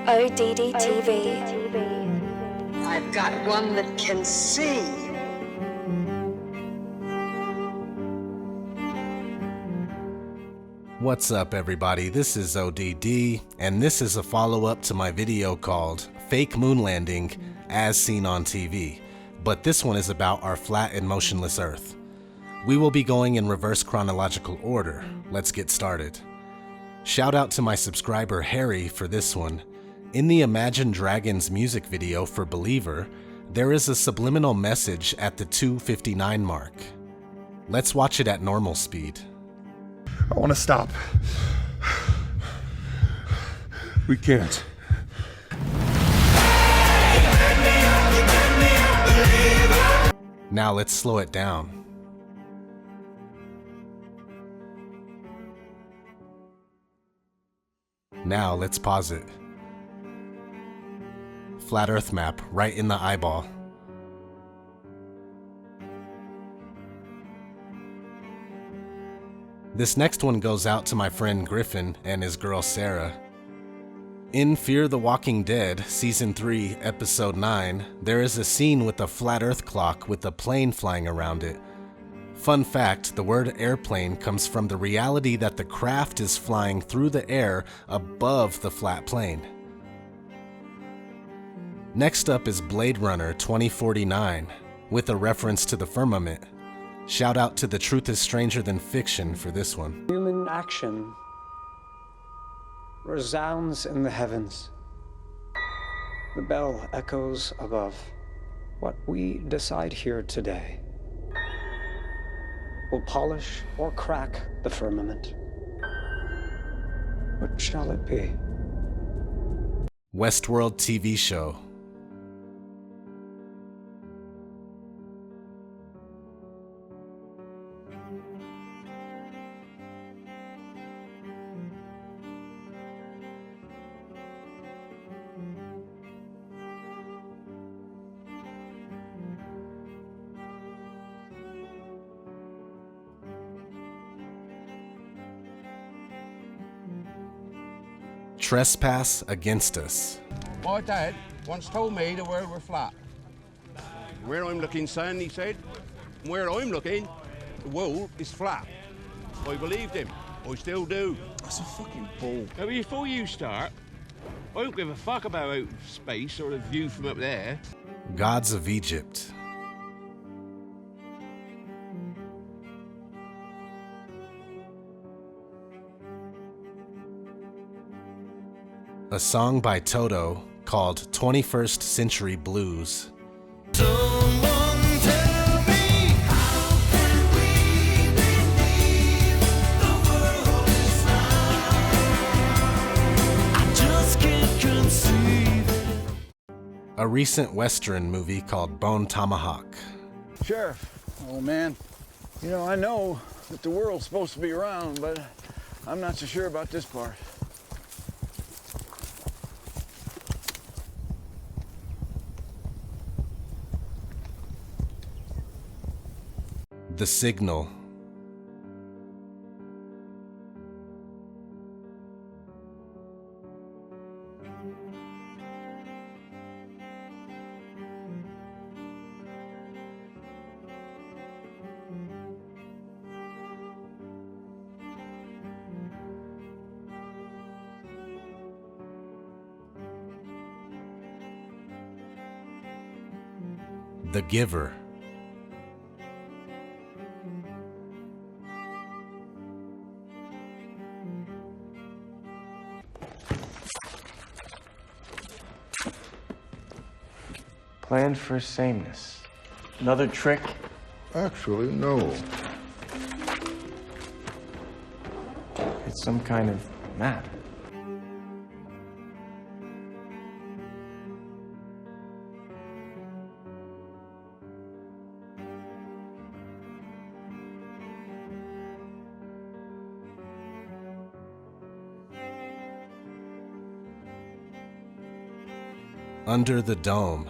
ODD TV. I've got one that can see. What's up, everybody? This is ODD, and this is a follow-up to my video called Fake Moon Landing as Seen on TV, but this one is about our flat and motionless Earth. We will be going in reverse chronological order. Let's get started. Shout out to my subscriber Harry for this one. In the Imagine Dragons music video for Believer, there is a subliminal message at the 2:59 mark. Let's watch it at normal speed. I want to stop. We can't. Now let's slow it down. Now let's pause it. Flat Earth map right in the eyeball. This next one goes out to my friend Griffin and his girl Sarah. In Fear the Walking Dead, Season 3, Episode 9, there is a scene with a flat Earth clock with a plane flying around it. Fun fact, the word airplane comes from the reality that the craft is flying through the air above the flat plane. Next up is Blade Runner 2049, with a reference to the firmament. Shout out to The Truth is Stranger Than Fiction for this one. Human action resounds in the heavens. The bell echoes above. What we decide here today will polish or crack the firmament. What shall it be? Westworld TV show. Trespass Against Us. My dad once told me the world were flat. Where I'm looking, son, he said, where I'm looking, the world is flat. I believed him. I still do. That's a fucking bull. Now, before you start, I don't give a fuck about outer space or the view from up there. Gods of Egypt. A song by TOTO called 21st Century Blues. Someone tell me, how can we believe the world is round? I just can't conceive it. A recent Western movie called Bone Tomahawk. Sheriff, old man, you know, I know that the world's supposed to be round, but I'm not so sure about this part. The Signal. The Giver. Planned for sameness. Another trick? Actually, no. It's some kind of map. Under the Dome.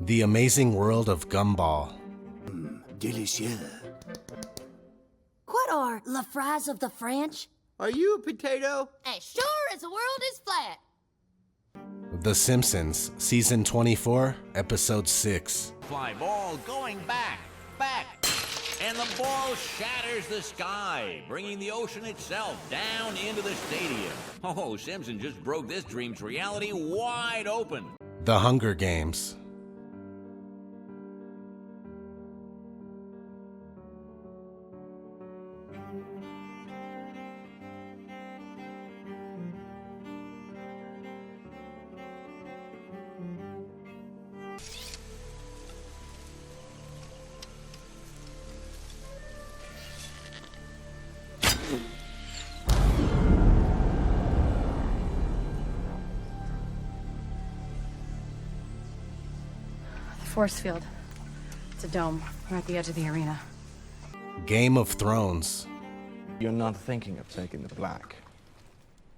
The Amazing World of Gumball. Delicious. What are la fries of the French? Are you a potato? As sure as the world is flat. The Simpsons, Season 24, Episode 6. Fly ball going back. And the ball shatters the sky, bringing the ocean itself down into the stadium. Oh, Simpson just broke this dream's reality wide open. The Hunger Games. Force field. It's a dome. We're at the edge of the arena. Game of Thrones. You're not thinking of taking the black.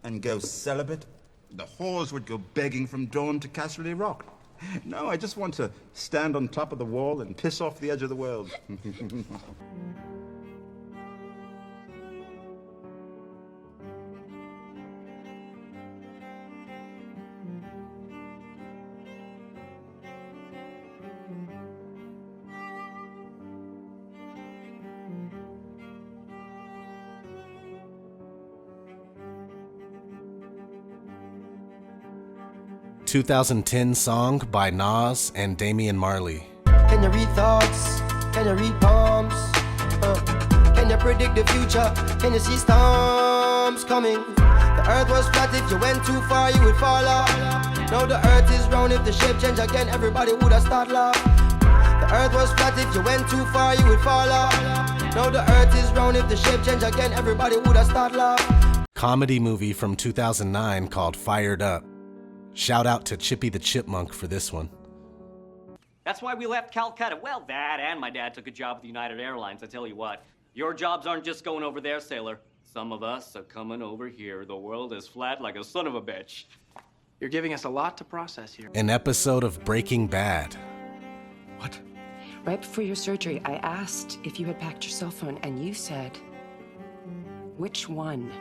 And go celibate? The whores would go begging from dawn to Casterly Rock. No, I just want to stand on top of the wall and piss off the edge of the world. 2010 song by Nas and Damian Marley. Can you read thoughts? Can you read palms? Can you predict the future? Can you see storms coming? The earth was flat, if you went too far you would fall off. Now the earth is round, if the shape change again everybody would have start laugh. The earth was flat, if you went too far you would fall off. Now the earth is round, if the shape change again everybody would have start laugh. Comedy movie from 2009 called Fired Up. Shout out to Chippy the Chipmunk for this one. That's why we left Calcutta. Well, that and my dad took a job with United Airlines. I tell you what, your jobs aren't just going over there, sailor. Some of us are coming over here. The world is flat like a son of a bitch. You're giving us a lot to process here. An episode of Breaking Bad. What? Right before your surgery, I asked if you had packed your cell phone, and you said, which one?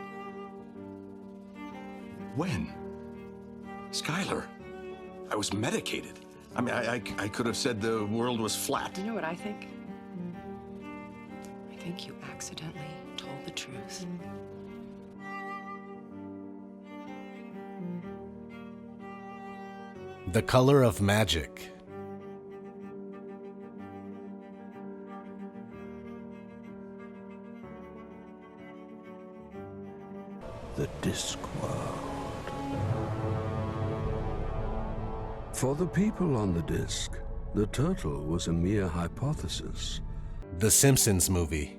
When? Skylar, I was medicated. I mean, I could have said the world was flat. You know what I think? I think you accidentally told the truth. The Color of Magic. The Disc World. For the people on the disc, the turtle was a mere hypothesis. The Simpsons movie.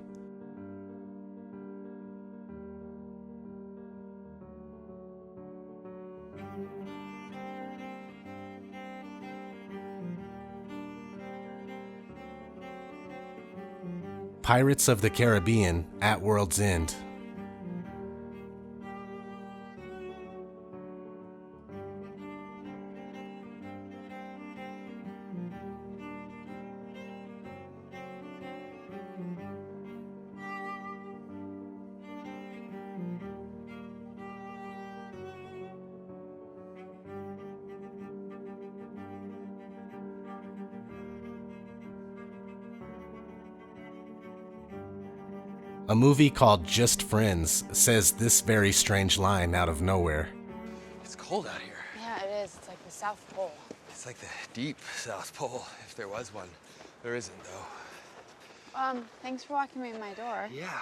Pirates of the Caribbean at World's End. A movie called Just Friends says this very strange line out of nowhere. It's cold out here. Yeah, it is. It's like the South Pole. It's like the deep South Pole, if there was one. There isn't, though. Thanks for walking me in my door. Yeah.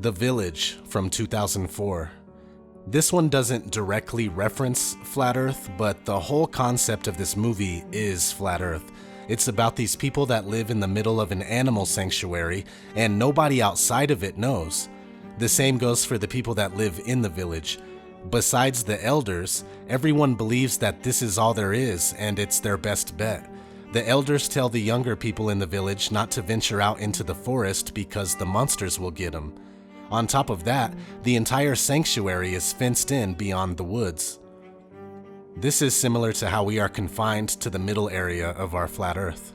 The Village from 2004. This one doesn't directly reference Flat Earth, but the whole concept of this movie is Flat Earth. It's about these people that live in the middle of an animal sanctuary, and nobody outside of it knows. The same goes for the people that live in the village. Besides the elders, everyone believes that this is all there is, and it's their best bet. The elders tell the younger people in the village not to venture out into the forest because the monsters will get them. On top of that, the entire sanctuary is fenced in beyond the woods. This is similar to how we are confined to the middle area of our flat Earth.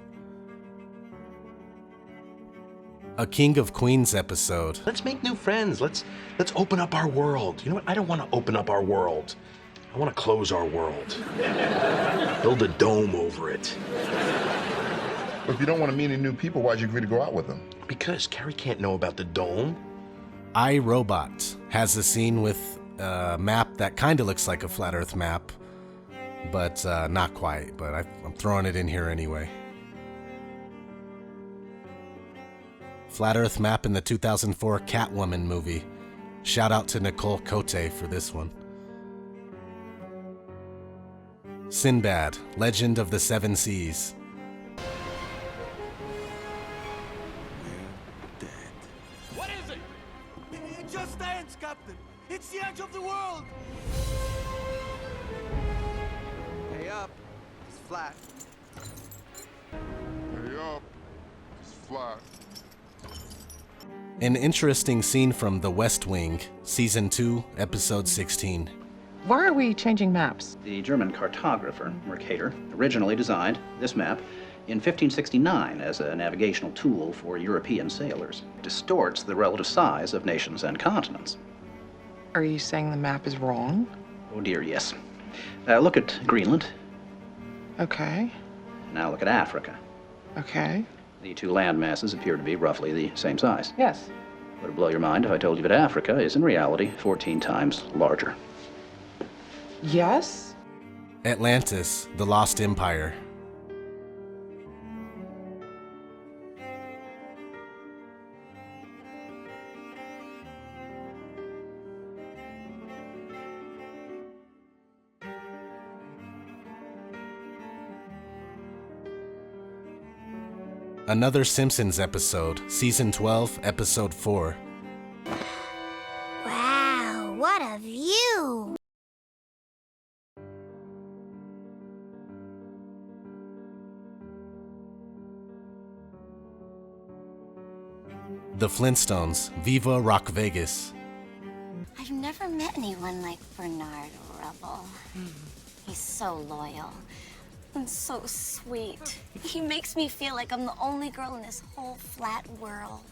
A King of Queens episode. Let's make new friends. Let's open up our world. You know what? I don't want to open up our world. I want to close our world. Build a dome over it. But if you don't want to meet any new people, why'd you agree to go out with them? Because Carrie can't know about the dome. I, Robot has a scene with a map that kind of looks like a flat Earth map, but not quite, but I'm throwing it in here anyway. Flat Earth map in the 2004 Catwoman movie. Shout out to Nicole Cote for this one. SINBAD, Legend of the Seven Seas. What is it? It just stands, Captain. It's the edge of the world. Hey up. It's flat. Hey up. It's flat. An interesting scene from The West Wing, Season 2, Episode 16. Why are we changing maps? The German cartographer, Mercator, originally designed this map in 1569 as a navigational tool for European sailors. It distorts the relative size of nations and continents. Are you saying the map is wrong? Oh dear, yes. Look at Greenland. Okay. Now look at Africa. Okay. The two land masses appear to be roughly the same size. Yes. Would it blow your mind if I told you that Africa is in reality 14 times larger? Yes? Atlantis, the Lost Empire. Another Simpsons episode, Season 12, Episode 4. Wow, what a view! The Flintstones, Viva Rock Vegas. I've never met anyone like Bernard Rubble. He's so loyal and so sweet. He makes me feel like I'm the only girl in this whole flat world.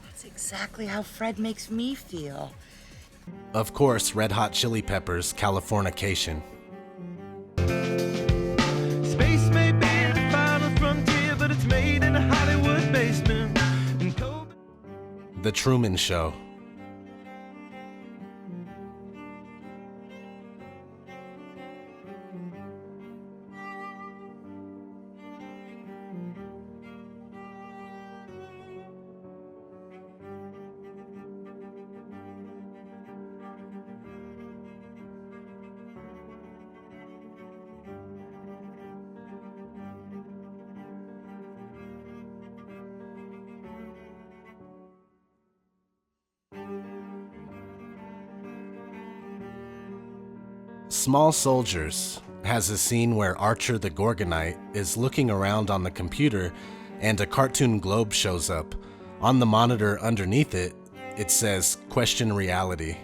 That's exactly how Fred makes me feel. Of course, Red Hot Chili Peppers, Californication. Space may be the final frontier, but it's made in a Hollywood basement. The Truman Show. Small Soldiers has a scene where Archer the Gorgonite is looking around on the computer and a cartoon globe shows up. On the monitor underneath it, it says, "Question reality."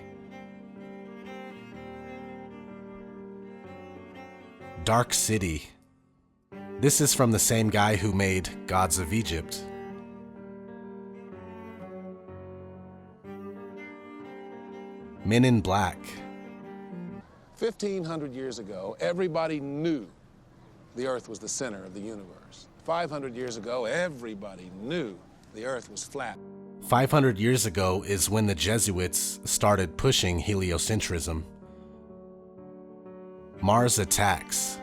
Dark City. This is from the same guy who made Gods of Egypt. Men in Black. 1,500 years ago, everybody knew the Earth was the center of the universe. 500 years ago, everybody knew the Earth was flat. 500 years ago is when the Jesuits started pushing heliocentrism. Mars Attacks.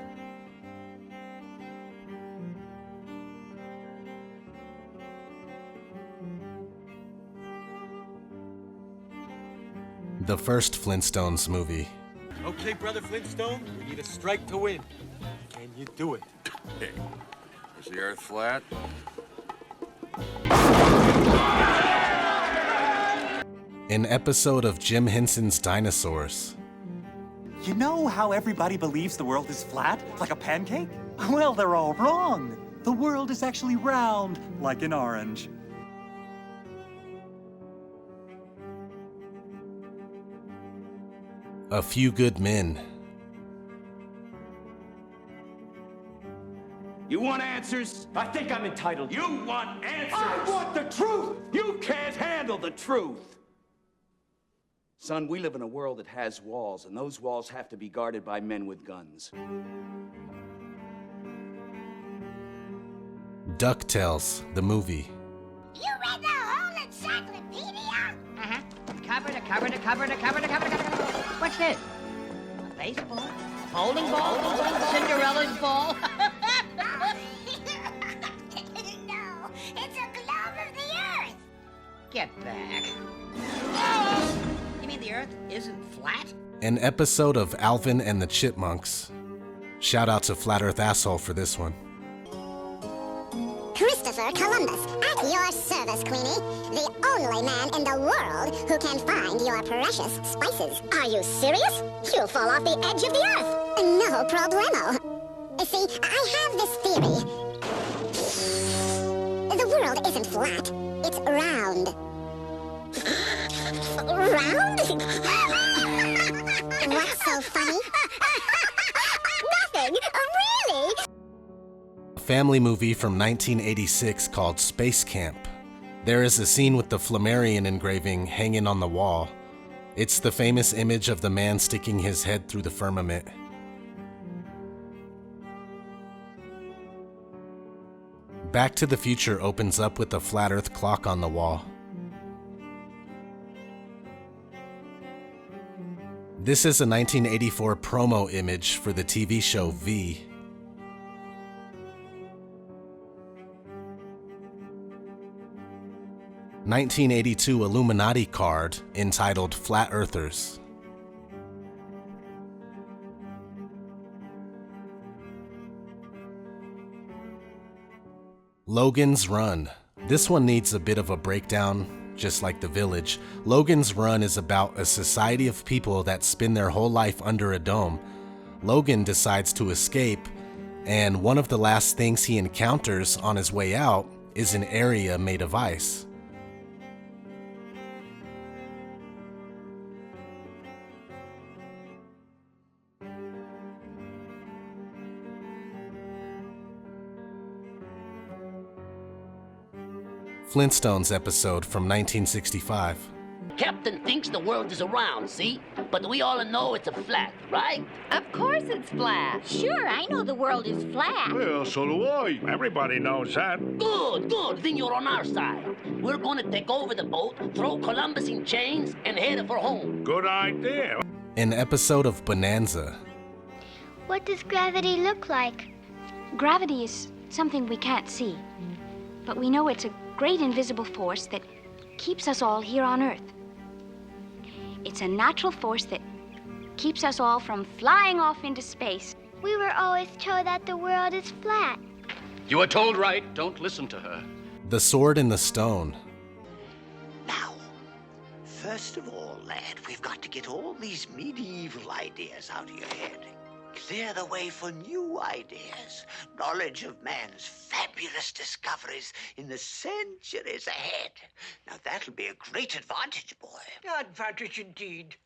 The first Flintstones movie. Okay, Brother Flintstone, we need a strike to win. Can you do it? Hey, is the Earth flat? An episode of Jim Henson's Dinosaurs. You know how everybody believes the world is flat, like a pancake? Well, they're all wrong. The world is actually round, like an orange. A Few Good Men. answers? I think I'm entitled. You want answers? I want the truth! You can't handle the truth! Son, we live in a world that has walls, and those walls have to be guarded by men with guns. DuckTales, the movie. You read the whole encyclopedia? Uh-huh. Cover to cover to cover to cover to cover to cover. What's this? A baseball? Bowling ball? Cinderella's ball? No, it's a globe of the earth. Get back. You mean the earth isn't flat? An episode of Alvin and the Chipmunks. Shout out to Flat Earth Asshole for this one. Christopher Columbus, at your service, Queenie. The only man in the world who can find your precious spices. Are you serious? You'll fall off the edge of the earth. No problemo. See, I have this theory. The world isn't flat. It's round. Round? What's so funny? Nothing. Really? A family movie from 1986 called Space Camp. There is a scene with the Flammarion engraving hanging on the wall. It's the famous image of the man sticking his head through the firmament. Back to the Future opens up with a flat earth clock on the wall. This is a 1984 promo image for the TV show V. '82 Illuminati card entitled Flat Earthers. Logan's Run. This one needs a bit of a breakdown, just like The Village. Logan's Run is about a society of people that spend their whole life under a dome. Logan decides to escape, and one of the last things he encounters on his way out is an area made of ice. Flintstones episode from 1965. Captain thinks the world is round, see? But we all know it's a flat, right? Of course it's flat. Sure, I know the world is flat. Well, so do I. Everybody knows that. Good, good. Then you're on our side. We're going to take over the boat, throw Columbus in chains, and head for home. Good idea. An episode of Bonanza. What does gravity look like? Gravity is something we can't see, but we know it's a great invisible force that keeps us all here on Earth. It's a natural force that keeps us all from flying off into space. We were always told that the world is flat. You were told right. Don't listen to her. The Sword in the Stone. First of all, lad, we've got to get all these medieval ideas out of your head. Clear the way for new ideas. Knowledge of man's fabulous discoveries in the centuries ahead. Now that'll be a great advantage, boy. Advantage indeed.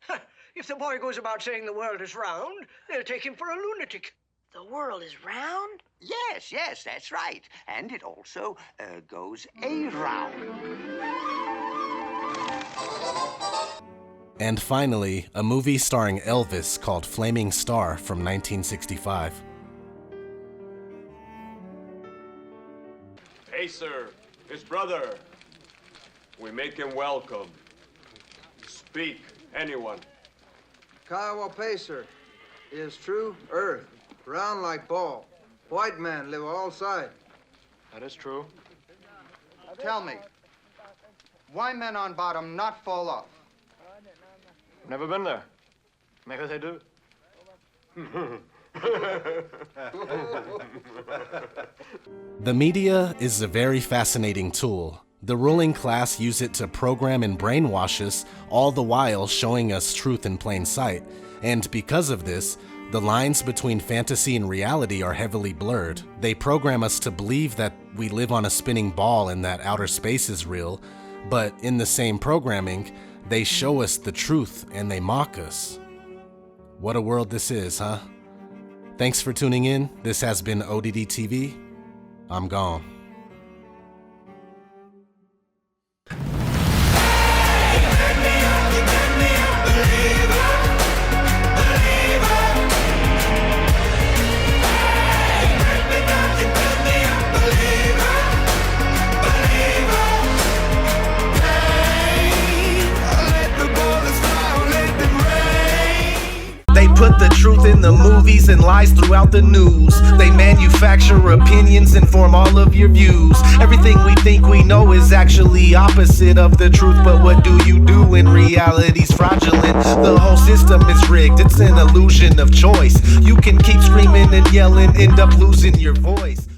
If the boy goes about saying the world is round, they'll take him for a lunatic. The world is round? Yes, yes, that's right. And it also goes around. And finally, a movie starring Elvis called Flaming Star from 1965. Hey, sir, his brother. We make him welcome. Speak, anyone. Kiowa Pacer is true earth, round like ball. White man live all side. That is true. Tell me, why men on bottom not fall off? Never been there. Maybe they do. The media is a very fascinating tool. The ruling class use it to program and brainwash us, all the while showing us truth in plain sight. And because of this, the lines between fantasy and reality are heavily blurred. They program us to believe that we live on a spinning ball and that outer space is real, but in the same programming, they show us the truth and they mock us. What a world this is, huh? Thanks for tuning in. This has been ODD TV. I'm gone. They put the truth in the movies and lies throughout the news. They manufacture opinions and form all of your views. Everything we think we know is actually opposite of the truth. But what do you do when reality's fraudulent? The whole system is rigged, it's an illusion of choice. You can keep screaming and yelling, end up losing your voice.